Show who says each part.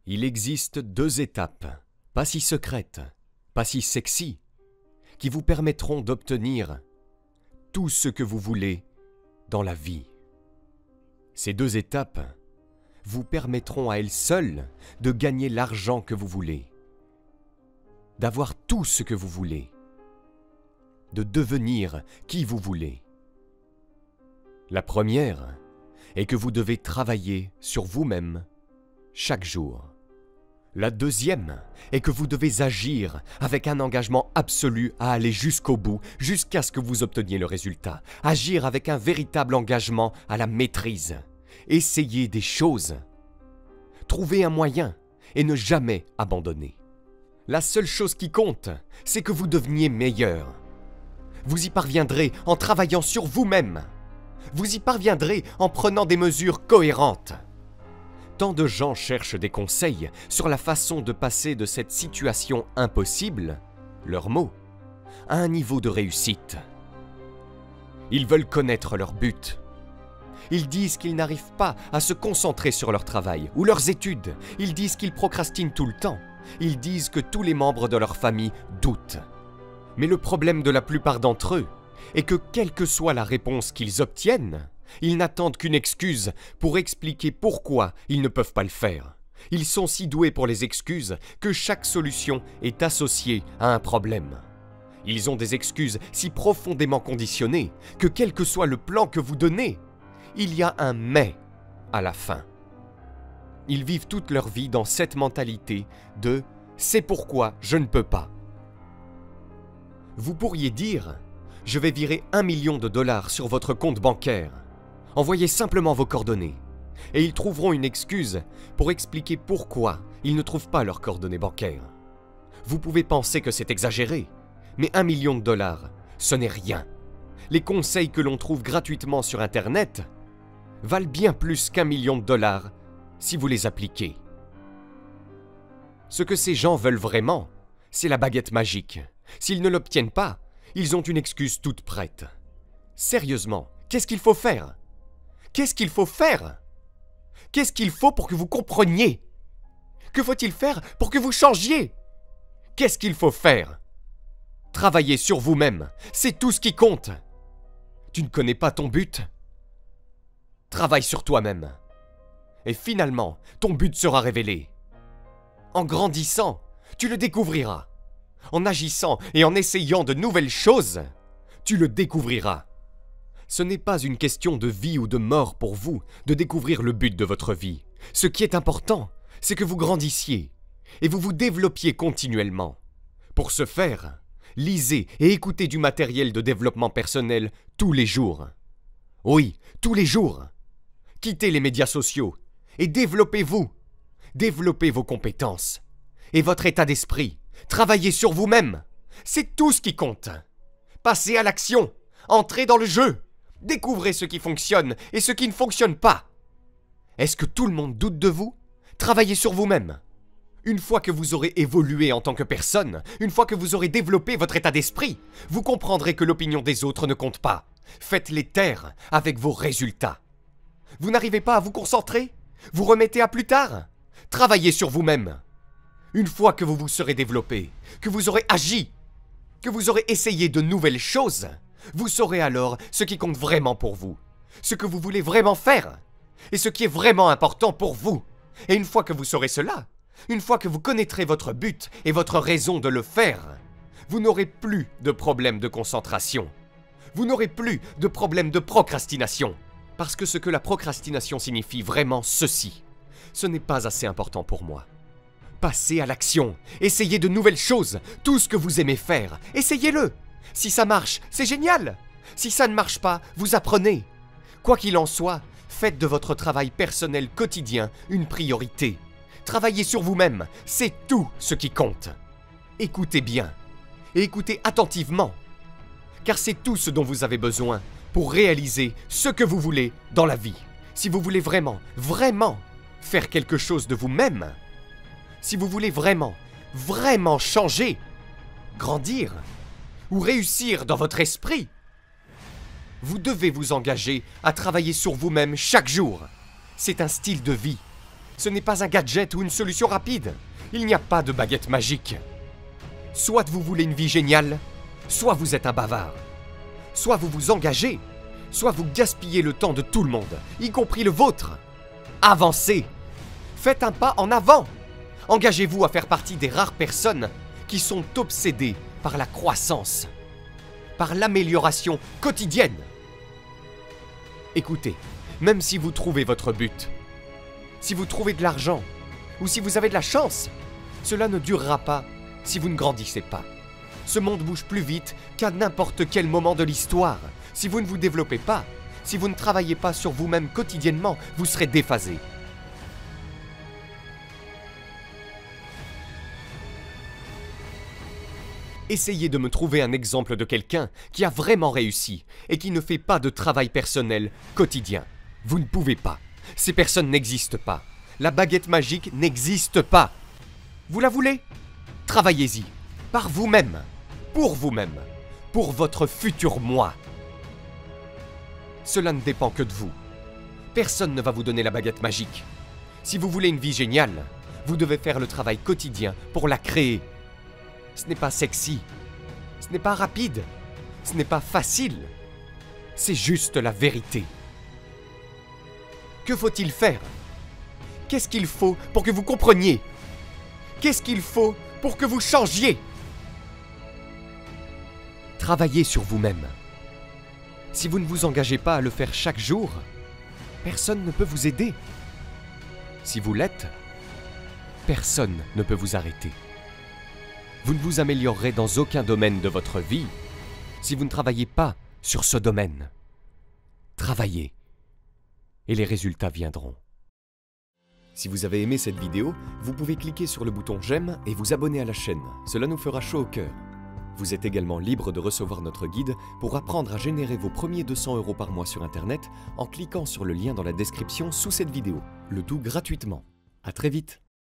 Speaker 1: Il existe 2 étapes, pas si secrètes, pas si sexy, qui vous permettront d'obtenir tout ce que vous voulez dans la vie. Ces 2 étapes vous permettront à elles seules de gagner l'argent que vous voulez, d'avoir tout ce que vous voulez, de devenir qui vous voulez. La première est que vous devez travailler sur vous-même chaque jour. La deuxième est que vous devez agir avec un engagement absolu à aller jusqu'au bout, jusqu'à ce que vous obteniez le résultat. Agir avec un véritable engagement à la maîtrise. Essayez des choses. Trouvez un moyen et ne jamais abandonner. La seule chose qui compte, c'est que vous deveniez meilleur. Vous y parviendrez en travaillant sur vous-même. Vous y parviendrez en prenant des mesures cohérentes. Tant de gens cherchent des conseils sur la façon de passer de cette situation impossible, leurs mots, à un niveau de réussite. Ils veulent connaître leur but. Ils disent qu'ils n'arrivent pas à se concentrer sur leur travail ou leurs études. Ils disent qu'ils procrastinent tout le temps. Ils disent que tous les membres de leur famille doutent. Mais le problème de la plupart d'entre eux est que quelle que soit la réponse qu'ils obtiennent, ils n'attendent qu'une excuse pour expliquer pourquoi ils ne peuvent pas le faire. Ils sont si doués pour les excuses que chaque solution est associée à un problème. Ils ont des excuses si profondément conditionnées que quel que soit le plan que vous donnez, il y a un « mais » à la fin. Ils vivent toute leur vie dans cette mentalité de « c'est pourquoi je ne peux pas ». Vous pourriez dire « je vais virer $1 million sur votre compte bancaire ». Envoyez simplement vos coordonnées et ils trouveront une excuse pour expliquer pourquoi ils ne trouvent pas leurs coordonnées bancaires. Vous pouvez penser que c'est exagéré, mais $1 million, ce n'est rien. Les conseils que l'on trouve gratuitement sur Internet valent bien plus qu'$1 million si vous les appliquez. Ce que ces gens veulent vraiment, c'est la baguette magique. S'ils ne l'obtiennent pas, ils ont une excuse toute prête. Sérieusement, qu'est-ce qu'il faut faire ? Qu'est-ce qu'il faut faire ? Qu'est-ce qu'il faut pour que vous compreniez ? Que faut-il faire pour que vous changiez ? Qu'est-ce qu'il faut faire ? Travaillez sur vous-même, c'est tout ce qui compte. Tu ne connais pas ton but ? Travaille sur toi-même. Et finalement, ton but sera révélé. En grandissant, tu le découvriras. En agissant et en essayant de nouvelles choses, tu le découvriras. Ce n'est pas une question de vie ou de mort pour vous de découvrir le but de votre vie. Ce qui est important, c'est que vous grandissiez et vous vous développiez continuellement. Pour ce faire, lisez et écoutez du matériel de développement personnel tous les jours. Oui, tous les jours. Quittez les médias sociaux et développez-vous. Développez vos compétences et votre état d'esprit. Travaillez sur vous-même. C'est tout ce qui compte. Passez à l'action. Entrez dans le jeu. Découvrez ce qui fonctionne et ce qui ne fonctionne pas. Est-ce que tout le monde doute de vous ? Travaillez sur vous-même. Une fois que vous aurez évolué en tant que personne, une fois que vous aurez développé votre état d'esprit, vous comprendrez que l'opinion des autres ne compte pas. Faites-les taire avec vos résultats. Vous n'arrivez pas à vous concentrer ? Vous remettez à plus tard ? Travaillez sur vous-même. Une fois que vous vous serez développé, que vous aurez agi, que vous aurez essayé de nouvelles choses, vous saurez alors ce qui compte vraiment pour vous, ce que vous voulez vraiment faire, et ce qui est vraiment important pour vous. Et une fois que vous saurez cela, une fois que vous connaîtrez votre but et votre raison de le faire, vous n'aurez plus de problème de concentration. Vous n'aurez plus de problème de procrastination. Parce que ce que la procrastination signifie vraiment ceci, ce n'est pas assez important pour moi. Passez à l'action, essayez de nouvelles choses, tout ce que vous aimez faire, essayez-le. Si ça marche, c'est génial. Si ça ne marche pas, vous apprenez. Quoi qu'il en soit, faites de votre travail personnel quotidien une priorité. Travaillez sur vous-même, c'est tout ce qui compte. Écoutez bien, et écoutez attentivement, car c'est tout ce dont vous avez besoin pour réaliser ce que vous voulez dans la vie. Si vous voulez vraiment, vraiment faire quelque chose de vous-même, si vous voulez vraiment, vraiment changer, grandir ou réussir dans votre esprit, vous devez vous engager à travailler sur vous-même chaque jour. C'est un style de vie. Ce n'est pas un gadget ou une solution rapide. Il n'y a pas de baguette magique. Soit vous voulez une vie géniale, soit vous êtes un bavard. Soit vous vous engagez, soit vous gaspillez le temps de tout le monde, y compris le vôtre. Avancez. Faites un pas en avant. Engagez-vous à faire partie des rares personnes qui sont obsédées par la croissance, par l'amélioration quotidienne. Écoutez, même si vous trouvez votre but, si vous trouvez de l'argent, ou si vous avez de la chance, cela ne durera pas si vous ne grandissez pas. Ce monde bouge plus vite qu'à n'importe quel moment de l'histoire. Si vous ne vous développez pas, si vous ne travaillez pas sur vous-même quotidiennement, vous serez déphasé. Essayez de me trouver un exemple de quelqu'un qui a vraiment réussi et qui ne fait pas de travail personnel quotidien. Vous ne pouvez pas. Ces personnes n'existent pas. La baguette magique n'existe pas. Vous la voulez? Travaillez-y. Par vous-même. Pour vous-même. Pour votre futur moi. Cela ne dépend que de vous. Personne ne va vous donner la baguette magique. Si vous voulez une vie géniale, vous devez faire le travail quotidien pour la créer. Ce n'est pas sexy. Ce n'est pas rapide. Ce n'est pas facile. C'est juste la vérité. Que faut-il faire? Qu'est-ce qu'il faut pour que vous compreniez? Qu'est-ce qu'il faut pour que vous changiez? Travaillez sur vous-même. Si vous ne vous engagez pas à le faire chaque jour, personne ne peut vous aider. Si vous l'êtes, personne ne peut vous arrêter. Vous ne vous améliorerez dans aucun domaine de votre vie si vous ne travaillez pas sur ce domaine. Travaillez et les résultats viendront. Si vous avez aimé cette vidéo, vous pouvez cliquer sur le bouton j'aime et vous abonner à la chaîne. Cela nous fera chaud au cœur. Vous êtes également libre de recevoir notre guide pour apprendre à générer vos premiers 200 € par mois sur Internet en cliquant sur le lien dans la description sous cette vidéo. Le tout gratuitement. À très vite.